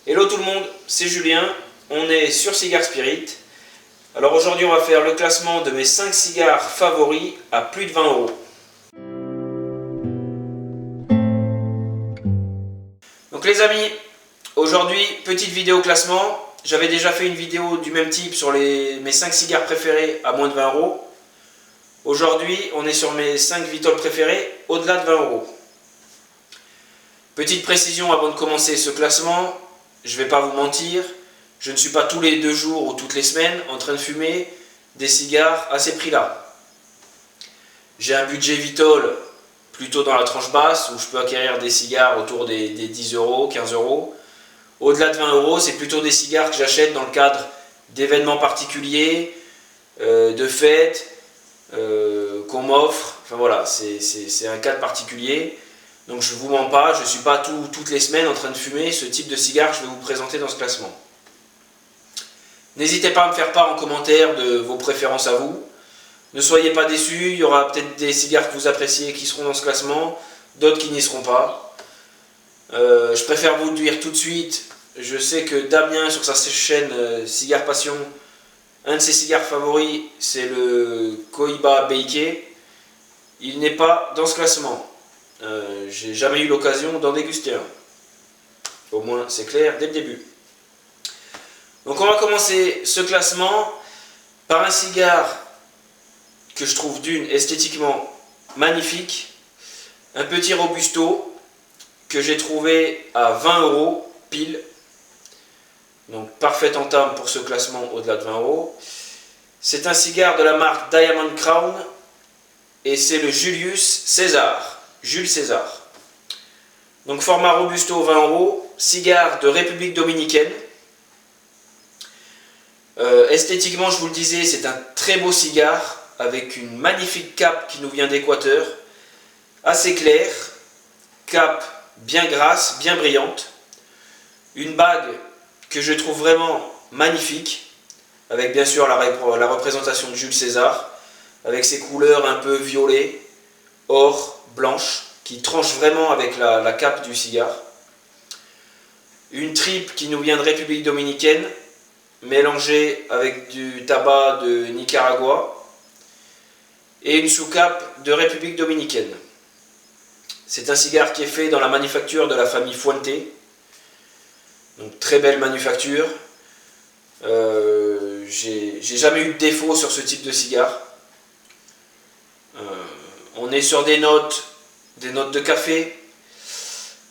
Hello tout le monde, c'est Julien, on est sur Cigar Spirit. Alors aujourd'hui on va faire le classement de mes 5 cigares favoris à plus de 20 euros. Donc les amis, aujourd'hui petite vidéo classement. J'avais déjà fait une vidéo du même type sur mes 5 cigares préférés à moins de 20 euros. Aujourd'hui on est sur mes 5 Vitol préférés au-delà de 20 euros. Petite précision avant de commencer ce classement, je ne vais pas vous mentir, je ne suis pas tous les 2 jours ou toutes les semaines en train de fumer des cigares à ces prix-là. J'ai un budget Vitol plutôt dans la tranche basse où je peux acquérir des cigares autour des 10 euros, 15 euros. Au-delà de 20 euros, c'est plutôt des cigares que j'achète dans le cadre d'événements particuliers, de fêtes, qu'on m'offre. Enfin voilà, c'est un cadre particulier. Donc je ne vous mens pas, je ne suis pas toutes les semaines en train de fumer ce type de cigare que je vais vous présenter dans ce classement. N'hésitez pas à me faire part en commentaire de vos préférences à vous. Ne soyez pas déçus, il y aura peut-être des cigares que vous appréciez qui seront dans ce classement, d'autres qui n'y seront pas. Je préfère vous le dire tout de suite, je sais que Damien sur sa chaîne Cigare Passion, un de ses cigares favoris c'est le Cohiba Beike. Il n'est pas dans ce classement. J'ai jamais eu l'occasion d'en déguster un. Au moins c'est clair dès le début. Donc on va commencer ce classement par un cigare que je trouve d'une esthétiquement magnifique, un petit Robusto que j'ai trouvé à 20 euros pile. Donc parfaite entame pour ce classement au-delà de 20 euros. C'est un cigare de la marque Diamond Crown et c'est le Julius César. Jules César. Donc format Robusto 20 euros, cigare de République Dominicaine. Esthétiquement, je vous le disais, c'est un très beau cigare avec une magnifique cape qui nous vient d'Équateur, assez claire, cape bien grasse, bien brillante, une bague que je trouve vraiment magnifique, avec bien sûr la représentation de Jules César, avec ses couleurs un peu violet, or, blanche, qui tranche vraiment avec la cape du cigare. Une tripe qui nous vient de République Dominicaine, mélangée avec du tabac de Nicaragua, et une sous-cape de République Dominicaine. C'est un cigare qui est fait dans la manufacture de la famille Fuente, donc très belle manufacture. J'ai jamais eu de défaut sur ce type de cigare. On est sur des notes de café,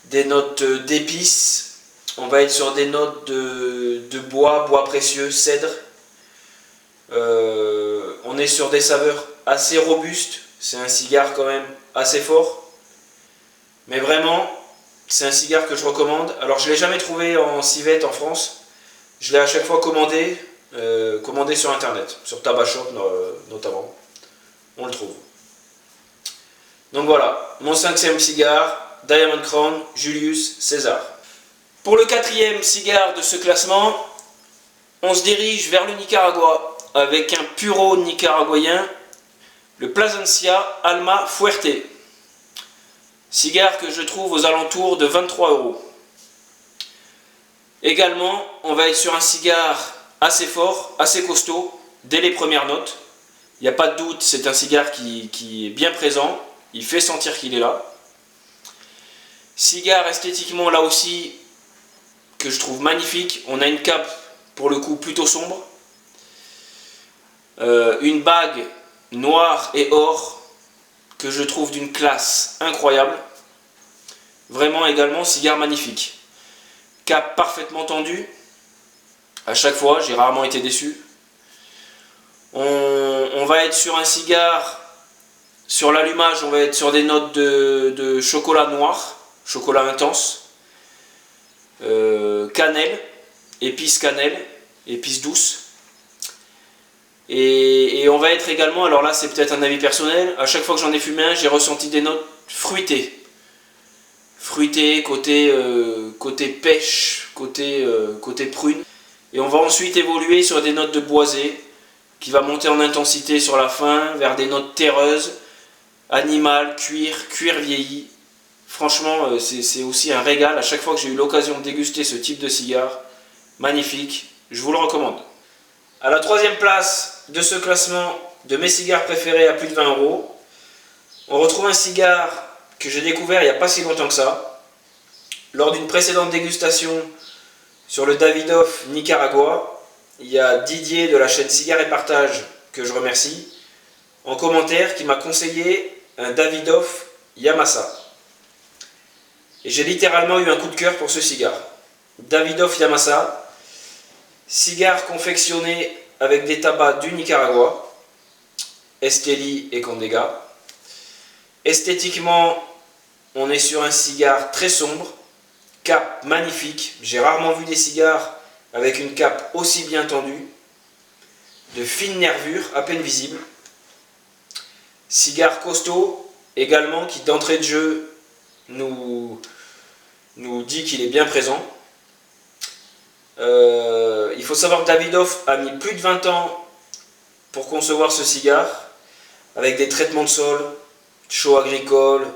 des notes d'épices, on va être sur des notes de bois précieux, cèdre. On est sur des saveurs assez robustes, c'est un cigare quand même assez fort. Mais vraiment, c'est un cigare que je recommande. Alors je ne l'ai jamais trouvé en civette en France, je l'ai à chaque fois commandé sur internet, sur Tabac Shop notamment, on le trouve. Donc voilà, mon 5e cigare, Diamond Crown, Julius César. Pour le 4e cigare de ce classement, on se dirige vers le Nicaragua avec un puro nicaraguayen, le Plasencia Alma Fuerte. Cigare que je trouve aux alentours de 23 euros. Également, on va être sur un cigare assez fort, assez costaud, dès les premières notes. Il n'y a pas de doute, c'est un cigare qui est bien présent. Il fait sentir qu'il est là. Cigare esthétiquement là aussi que je trouve magnifique. On a une cape pour le coup plutôt sombre. Une bague noire et or que je trouve d'une classe incroyable. Vraiment également cigare magnifique. Cape parfaitement tendue. À chaque fois, j'ai rarement été déçu. On va être sur un cigare. Sur l'allumage, on va être sur des notes de chocolat noir, chocolat intense, cannelle, épices douces. Et on va être également, alors là c'est peut-être un avis personnel, à chaque fois que j'en ai fumé un, j'ai ressenti des notes fruitées. Fruitées, côté pêche, côté prune. Et on va ensuite évoluer sur des notes de boisé, qui va monter en intensité sur la fin, vers des notes terreuses, animal, cuir vieilli, Franchement, c'est aussi un régal. À chaque fois que j'ai eu l'occasion de déguster ce type de cigare, magnifique, je vous le recommande. À la troisième place de ce classement de mes cigares préférés à plus de 20 euros, on retrouve un cigare que j'ai découvert il n'y a pas si longtemps que ça, lors d'une précédente dégustation sur le Davidoff Nicaragua. Il y a Didier de la chaîne Cigare et Partage, que je remercie, en commentaire qui m'a conseillé un Davidoff Yamasa. Et j'ai littéralement eu un coup de cœur pour ce cigare. Davidoff Yamasa, cigare confectionné avec des tabacs du Nicaragua, Esteli et Condega. Esthétiquement, on est sur un cigare très sombre, cape magnifique. J'ai rarement vu des cigares avec une cape aussi bien tendue, de fines nervures à peine visibles. Cigare costaud également qui d'entrée de jeu nous dit qu'il est bien présent. Il faut savoir que Davidoff a mis plus de 20 ans pour concevoir ce cigare, avec des traitements de sol, chaux agricole,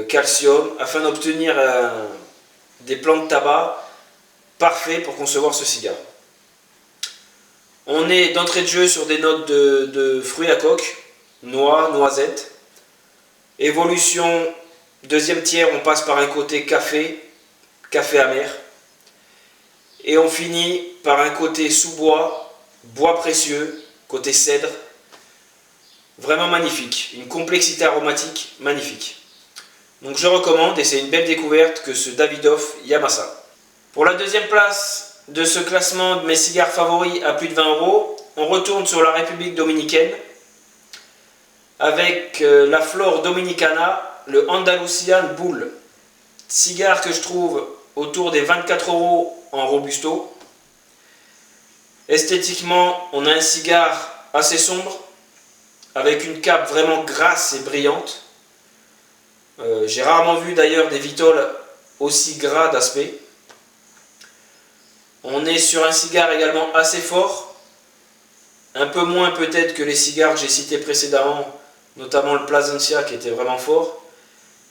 calcium, afin d'obtenir des plants de tabac parfaits pour concevoir ce cigare. On est d'entrée de jeu sur des notes de fruits à coque, noix, noisettes. Évolution, deuxième tiers, on passe par un côté café amer. Et on finit par un côté sous-bois, bois précieux, côté cèdre. Vraiment magnifique, une complexité aromatique magnifique. Donc je recommande, et c'est une belle découverte, que ce Davidoff Yamasa. Pour la deuxième place de ce classement de mes cigares favoris à plus de 20 euros, on retourne sur la République dominicaine avec la Flor Dominicana, le Andalusian Bull. Cigare que je trouve autour des 24 euros en Robusto. Esthétiquement, on a un cigare assez sombre, avec une cape vraiment grasse et brillante. J'ai rarement vu d'ailleurs des vitoles aussi gras d'aspect. On est sur un cigare également assez fort, un peu moins peut-être que les cigares que j'ai cités précédemment, notamment le Plasencia qui était vraiment fort,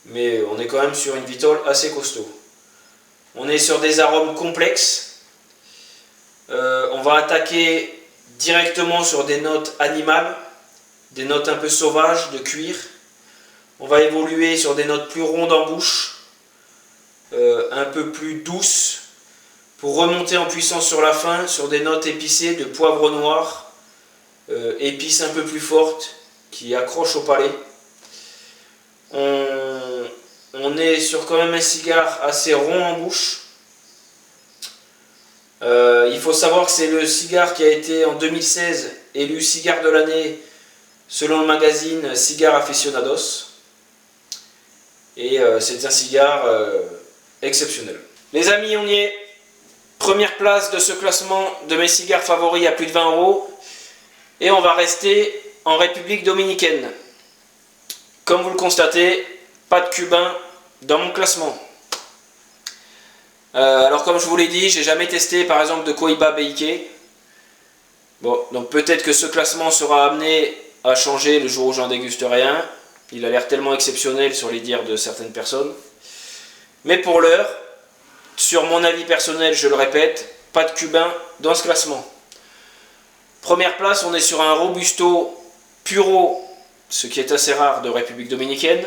mais on est quand même sur une vitole assez costaud. On est sur des arômes complexes. On va attaquer directement sur des notes animales, des notes un peu sauvages de cuir. On va évoluer sur des notes plus rondes en bouche, un peu plus douces, pour remonter en puissance sur la fin sur des notes épicées de poivre noir, épices un peu plus fortes qui accrochent au palais. On est sur quand même un cigare assez rond en bouche. Il faut savoir que c'est le cigare qui a été en 2016 élu cigare de l'année selon le magazine Cigar Aficionados. Et c'est un cigare exceptionnel. Les amis, on y est. Première place de ce classement de mes cigares favoris à plus de 20 euros. Et on va rester en République dominicaine. Comme vous le constatez, pas de cubain dans mon classement. Alors comme je vous l'ai dit, j'ai jamais testé par exemple de Cohiba BIK. Bon, donc peut-être que ce classement sera amené à changer le jour où j'en dégusterai un. Il a l'air tellement exceptionnel sur les dires de certaines personnes. Mais pour l'heure, sur mon avis personnel, je le répète, pas de cubain dans ce classement. Première place, on est sur un Robusto Puro, ce qui est assez rare de République dominicaine.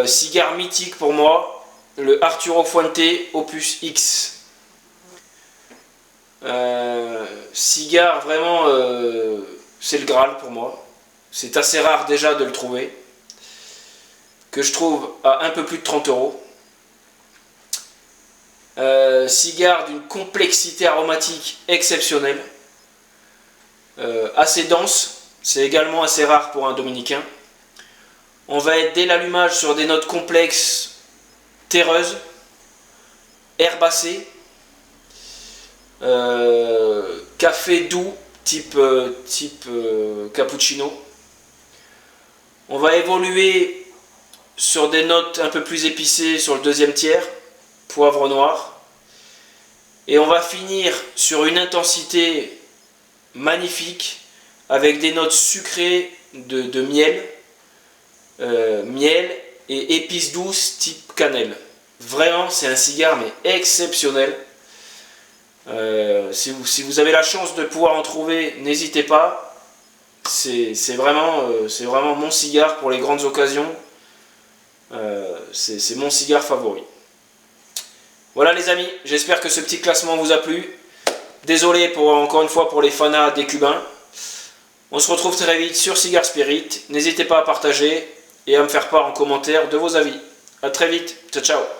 Cigare mythique pour moi, le Arturo Fuente Opus X. Cigare vraiment, c'est le Graal pour moi. C'est assez rare déjà de le trouver, que je trouve à un peu plus de 30 euros. Cigare d'une complexité aromatique exceptionnelle, assez dense, c'est également assez rare pour un dominicain. On va être dès l'allumage sur des notes complexes, terreuses, herbacées, café doux type cappuccino. On va évoluer sur des notes un peu plus épicées sur le deuxième tiers, poivre noir. Et on va finir sur une intensité magnifique avec des notes sucrées de miel. Miel et épice douce type cannelle. Vraiment, c'est un cigare mais exceptionnel. Si vous avez la chance de pouvoir en trouver, n'hésitez pas. C'est vraiment mon cigare pour les grandes occasions. C'est mon cigare favori. Voilà les amis, j'espère que ce petit classement vous a plu. Désolé encore une fois pour les fanas des Cubains. On se retrouve très vite sur Cigar Spirit. N'hésitez pas à partager et à me faire part en commentaire de vos avis. A très vite, ciao ciao.